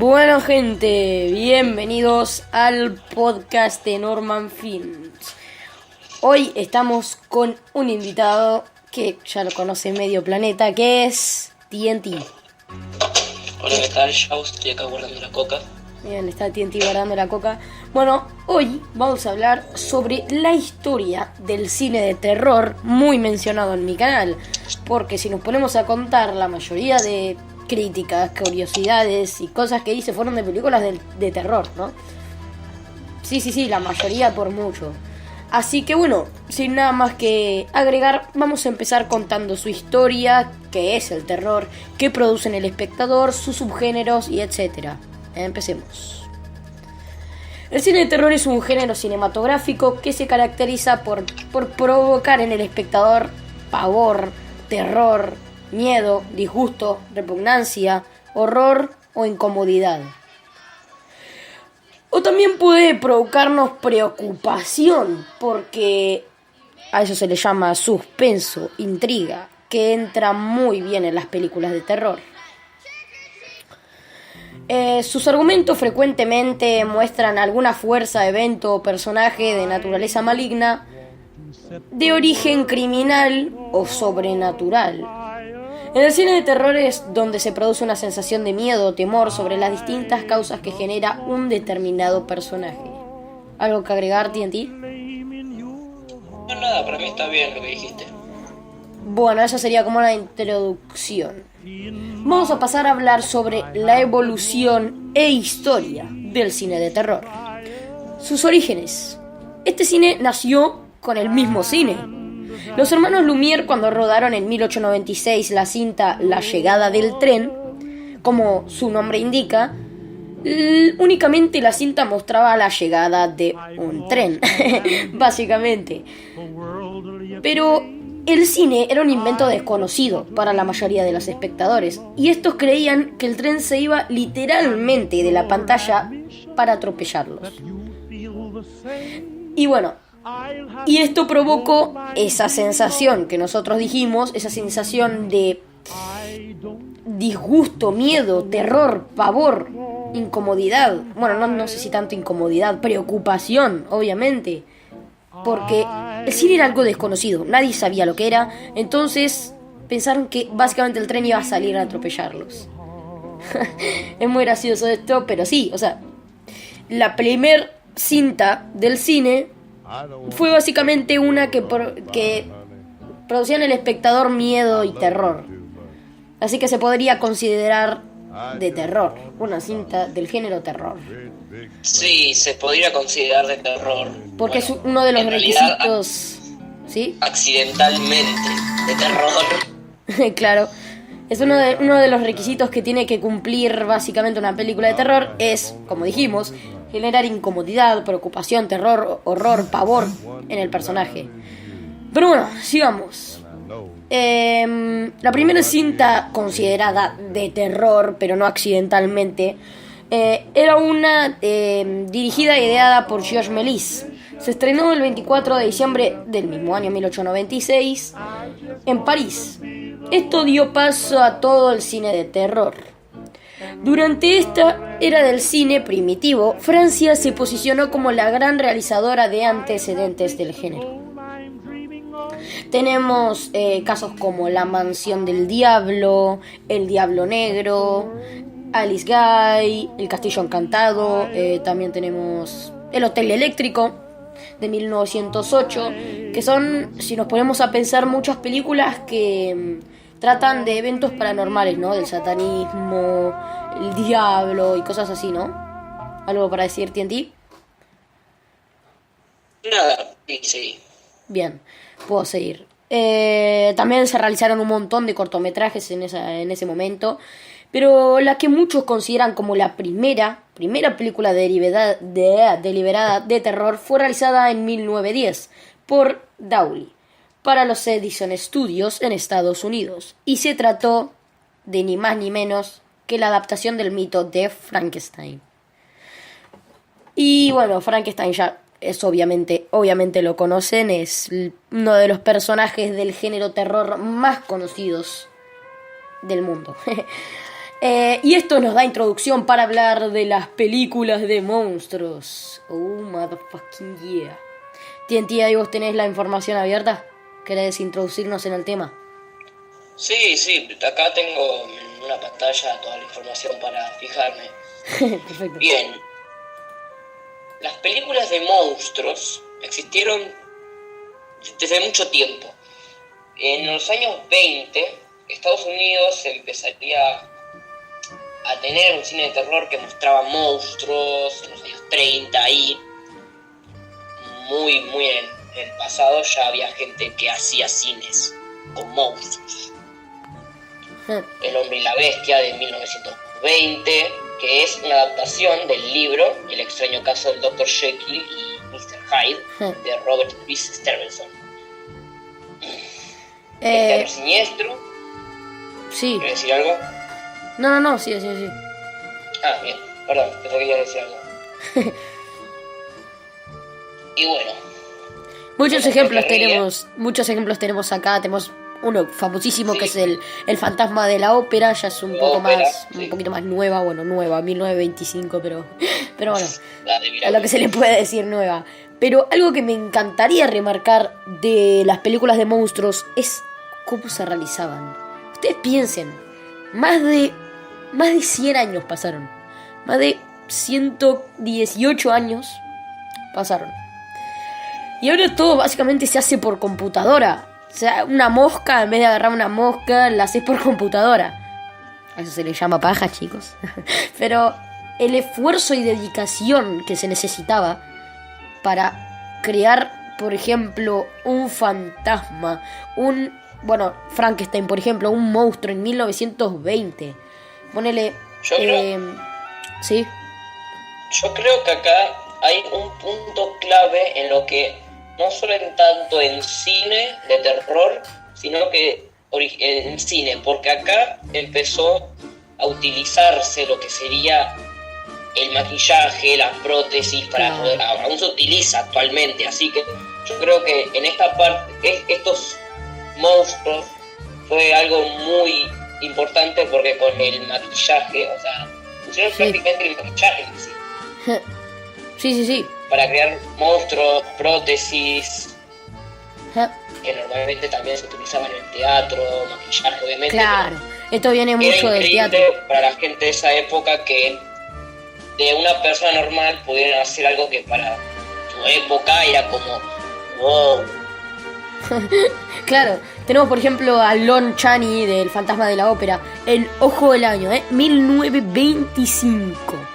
Bueno, gente, bienvenidos al podcast de Norman Films. Hoy estamos con un invitado que ya lo conoce medio planeta, que es TNT. Hola, ¿qué tal? Yo estoy acá guardando la coca. Bien, está TNT guardando la coca. Bueno, hoy vamos a hablar sobre la historia del cine de terror, muy mencionado en mi canal. Porque si nos ponemos a contar, la mayoría de críticas, curiosidades y cosas que hice fueron de películas de terror, ¿no? Sí, la mayoría por mucho. Así que bueno, sin nada más que agregar, vamos a empezar contando su historia, qué es el terror, qué produce en el espectador, sus subgéneros y etcétera. Empecemos. El cine de terror es un género cinematográfico que se caracteriza por provocar en el espectador pavor, terror, miedo, disgusto, repugnancia, horror o incomodidad. O también puede provocarnos preocupación, porque a eso se le llama suspenso, intriga, que entra muy bien en las películas de terror. Sus argumentos frecuentemente muestran alguna fuerza, evento o personaje de naturaleza maligna, de origen criminal o sobrenatural. En el cine de terror es donde se produce una sensación de miedo o temor sobre las distintas causas que genera un determinado personaje. ¿Algo que agregar, TNT? No, nada, para mí está bien lo que dijiste. Bueno, esa sería como la introducción. Vamos a pasar a hablar sobre la evolución e historia del cine de terror. Sus orígenes. Este cine nació con el mismo cine. Los hermanos Lumière, cuando rodaron en 1896 la cinta La llegada del tren, como su nombre indica, únicamente la cinta mostraba la llegada de un tren, básicamente. Pero el cine era un invento desconocido para la mayoría de los espectadores, y estos creían que el tren se iba literalmente de la pantalla para atropellarlos. Y bueno, y esto provocó esa sensación que nosotros dijimos, esa sensación de disgusto, miedo, terror, pavor, incomodidad. Bueno, no sé si tanto incomodidad, preocupación, obviamente. Porque el cine era algo desconocido, nadie sabía lo que era, entonces pensaron que básicamente el tren iba a salir a atropellarlos. Es muy gracioso esto, pero sí, o sea, la primer cinta del cine fue básicamente una que producía en el espectador miedo y terror. Así que se podría considerar de terror, una cinta del género terror. Sí, se podría considerar de terror. Porque bueno, es uno de los en realidad, requisitos, ¿sí? accidentalmente de terror. Claro. Es uno de los requisitos que tiene que cumplir básicamente una película de terror. Es, como dijimos, generar incomodidad, preocupación, terror, horror, pavor en el personaje. Pero bueno, sigamos. La primera cinta considerada de terror, pero no accidentalmente, era una dirigida e ideada por Georges Méliès. Se estrenó el 24 de diciembre del mismo año 1896 en París. Esto dio paso a todo el cine de terror. Durante esta era del cine primitivo, Francia se posicionó como la gran realizadora de antecedentes del género. Tenemos casos como La mansión del diablo, El diablo negro, Alice Guy, El castillo encantado, también tenemos El hotel eléctrico de 1908, que son, si nos ponemos a pensar, muchas películas que tratan de eventos paranormales, ¿no? Del satanismo, el diablo y cosas así, ¿no? ¿Algo para decir, TNT? Nada, sí. Bien, puedo seguir. También se realizaron un montón de cortometrajes en ese momento, pero la que muchos consideran como la primera película deliberada de terror fue realizada en 1910 por Dawley para los Edison Studios en Estados Unidos, y se trató de ni más ni menos que la adaptación del mito de Frankenstein. Y bueno, Frankenstein ya es obviamente lo conocen, es uno de los personajes del género terror más conocidos del mundo. Y esto nos da introducción para hablar de las películas de monstruos. Oh, motherfucking yeah. TNT, ahí vos tenés la información abierta. ¿Querés introducirnos en el tema? Sí, acá tengo en una pantalla toda la información para fijarme. Perfecto. Bien, las películas de monstruos existieron desde mucho tiempo. En los años 20, Estados Unidos empezaría a tener un cine de terror que mostraba monstruos. En los años 30 ahí, muy en el pasado, ya había gente que hacía cines con monstruos. El hombre y la bestia de 1920, que es una adaptación del libro El extraño caso del Dr. Jekyll y Mr. Hyde de Robert Louis Stevenson. El terror siniestro. Sí. ¿Quieres decir algo? No, sí. Ah, bien, perdón, pensé que ibas a decir algo. Y bueno. Muchos ejemplos tenemos acá. Tenemos uno famosísimo, sí, que es el fantasma de la ópera. Ya es un poquito más nueva, 1925, pero bueno, a lo que se le puede decir nueva. Pero algo que me encantaría remarcar de las películas de monstruos es cómo se realizaban. Ustedes piensen, más de 100 años pasaron. Más de 118 años pasaron. Y ahora todo básicamente se hace por computadora. O sea, una mosca, en vez de agarrar una mosca, la haces por computadora. A eso se le llama paja, chicos. Pero el esfuerzo y dedicación que se necesitaba para crear, por ejemplo, un fantasma, Frankenstein, por ejemplo, un monstruo en 1920. Ponele... ¿sí? Yo creo que acá hay un punto clave en lo que, no solo en tanto en cine de terror, sino que en cine, porque acá empezó a utilizarse lo que sería el maquillaje, las prótesis, aún se utiliza actualmente, así que yo creo que en esta parte, estos monstruos fue algo muy importante, porque con el maquillaje, o sea, pusieron prácticamente el maquillaje en sí. Sí. Para crear monstruos, prótesis, que normalmente también se utilizaban en el teatro, maquillaje, obviamente. Claro, esto viene mucho del teatro. Para la gente de esa época que de una persona normal pudieran hacer algo que para su época era como wow. Claro, tenemos por ejemplo a Lon Chaney del Fantasma de la Ópera, el ojo del año, 1925.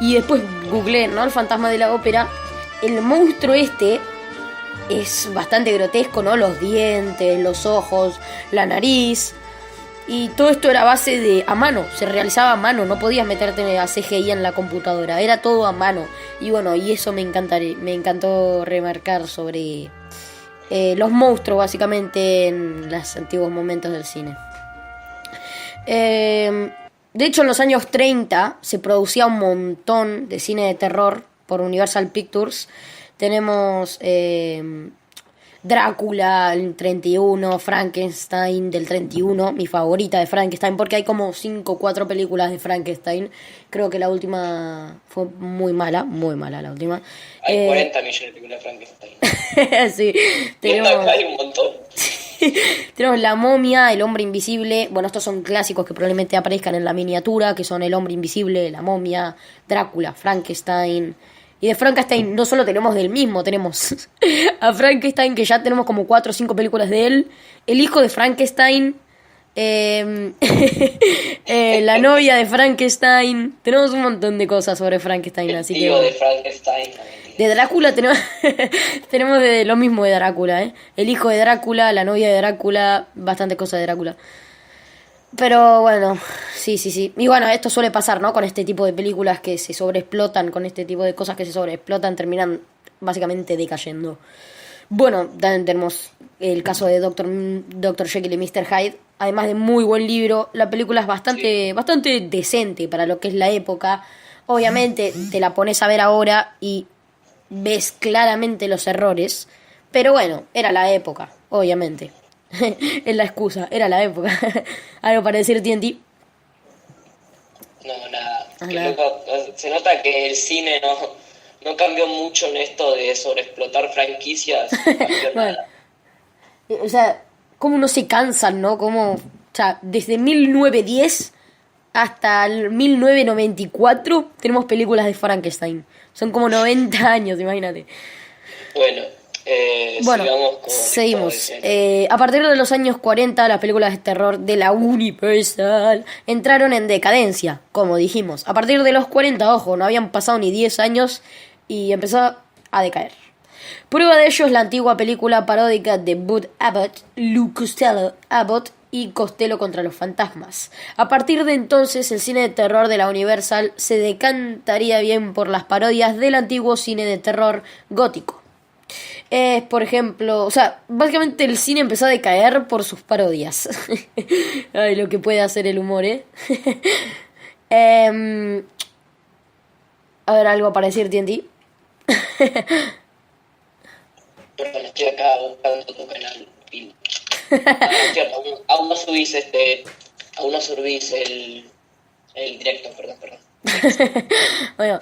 Y después googleé, ¿no? El Fantasma de la Ópera. El monstruo este es bastante grotesco, ¿no? Los dientes, los ojos, la nariz. Y todo esto era a base a mano, se realizaba a mano, no podías meterte a CGI en la computadora, era todo a mano. Y bueno, y eso me encantó remarcar sobre los monstruos básicamente en los antiguos momentos del cine. De hecho, en los años 30 se producía un montón de cine de terror por Universal Pictures. Tenemos Drácula del 31, Frankenstein del 31, mi favorita de Frankenstein, porque hay como 5 o 4 películas de Frankenstein. Creo que la última fue muy mala la última. Hay 40 millones de películas de Frankenstein. Sí, hay un montón. Tenemos La Momia, El Hombre Invisible. Bueno, estos son clásicos que probablemente aparezcan en la miniatura, que son El Hombre Invisible, La Momia, Drácula, Frankenstein. Y de Frankenstein no solo tenemos del mismo, tenemos a Frankenstein, que ya tenemos como 4 o 5 películas de él. El hijo de Frankenstein. La novia de Frankenstein. Tenemos un montón de cosas sobre Frankenstein. Así que de Frankenstein. De Drácula tenemos de lo mismo de Drácula, El hijo de Drácula, la novia de Drácula, bastante cosas de Drácula. Pero bueno, sí. Y bueno, esto suele pasar, ¿no? Con este tipo de películas que se sobreexplotan, con este tipo de cosas que se sobreexplotan, terminan básicamente decayendo. Bueno, también tenemos el caso de Dr. Jekyll y Mr. Hyde. Además de muy buen libro, la película es bastante decente para lo que es la época. Obviamente te la pones a ver ahora y ves claramente los errores. Pero bueno, era la época, obviamente. Es la excusa, era la época. ¿Algo para decir, TNT? No, nada. Ah, Qué nada. loco. Se nota que el cine no cambió mucho en esto de sobreexplotar franquicias. No cambió Bueno, nada. o sea, cómo no se cansan, ¿no? Como, o sea, desde 1910 hasta el 1994 tenemos películas de Frankenstein. Son como 90 años, imagínate. Bueno, Bueno, sigamos con seguimos. esto de A partir de los años 40, las películas de terror de la Universal entraron en decadencia, como dijimos. A partir de los 40, ojo, no habían pasado ni 10 años y empezó a decaer. Prueba de ello es la antigua película paródica de Bud Abbott, Lou Costello Abbott y Costello contra los fantasmas. A partir de entonces, el cine de terror de la Universal se decantaría bien por las parodias del antiguo cine de terror gótico. Por ejemplo, o sea, básicamente el cine empezó a decaer por sus parodias. Ay, lo que puede hacer el humor, ¿eh? A ver, algo para decir, TNT. Perdón, estoy acá buscando tu canal. Cierto, aún no subís el directo, perdón. Bueno,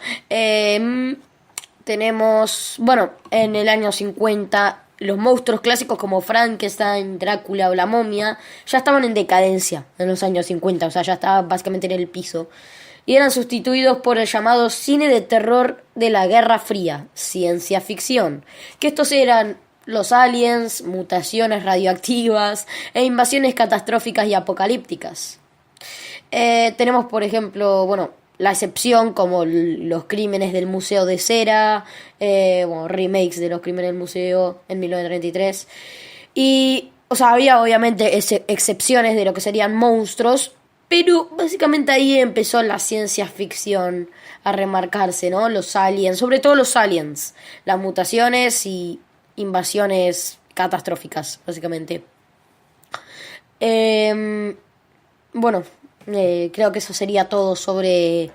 tenemos, bueno, en el año 50, los monstruos clásicos como Frankenstein, Drácula o la momia ya estaban en decadencia en los años 50, o sea, ya estaban básicamente en el piso. Y eran sustituidos por el llamado cine de terror de la Guerra Fría, ciencia ficción. Que estos eran los aliens, mutaciones radioactivas e invasiones catastróficas y apocalípticas. Tenemos, por ejemplo, bueno, la excepción como los crímenes del Museo de Cera, bueno, remakes de los crímenes del museo en 1933. Y, o sea, había obviamente excepciones de lo que serían monstruos, pero básicamente ahí empezó la ciencia ficción a remarcarse, ¿no? Los aliens, sobre todo los aliens, las mutaciones y invasiones catastróficas, básicamente. Bueno, creo que eso sería todo sobre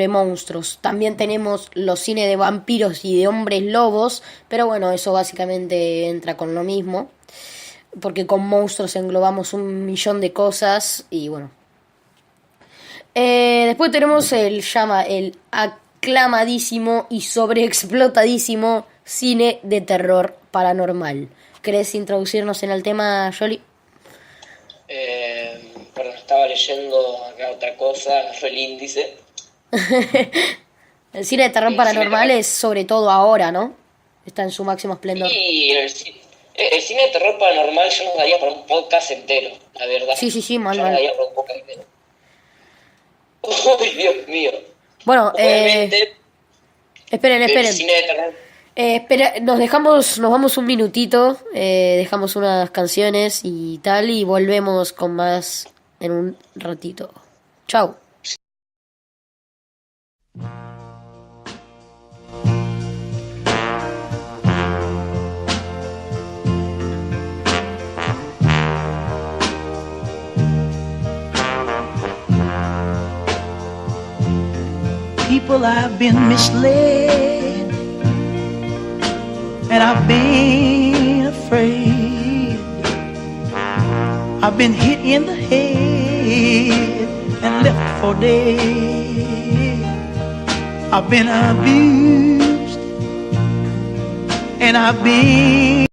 monstruos. También tenemos los cines de vampiros y de hombres lobos, pero bueno, eso básicamente entra con lo mismo, porque con monstruos englobamos un millón de cosas y bueno. Después tenemos el aclamadísimo y sobreexplotadísimo cine de terror paranormal. ¿Querés introducirnos en el tema, Jolie? Perdón, estaba leyendo acá otra cosa, fue el índice. El cine de terror paranormal es sobre todo ahora, ¿no? Está en su máximo esplendor. Y el cine de terror paranormal yo nos daría para un podcast entero, la verdad. Sí, mal. Yo nos daría para un podcast entero. Uy, Dios mío. Bueno, obviamente, esperen. el cine de terror. Espera, nos vamos un minutito, dejamos unas canciones y tal, y volvemos con más en un ratito. Chau. People, I've been misled, and I've been afraid. I've been hit in the head and left for dead. I've been abused, and I've been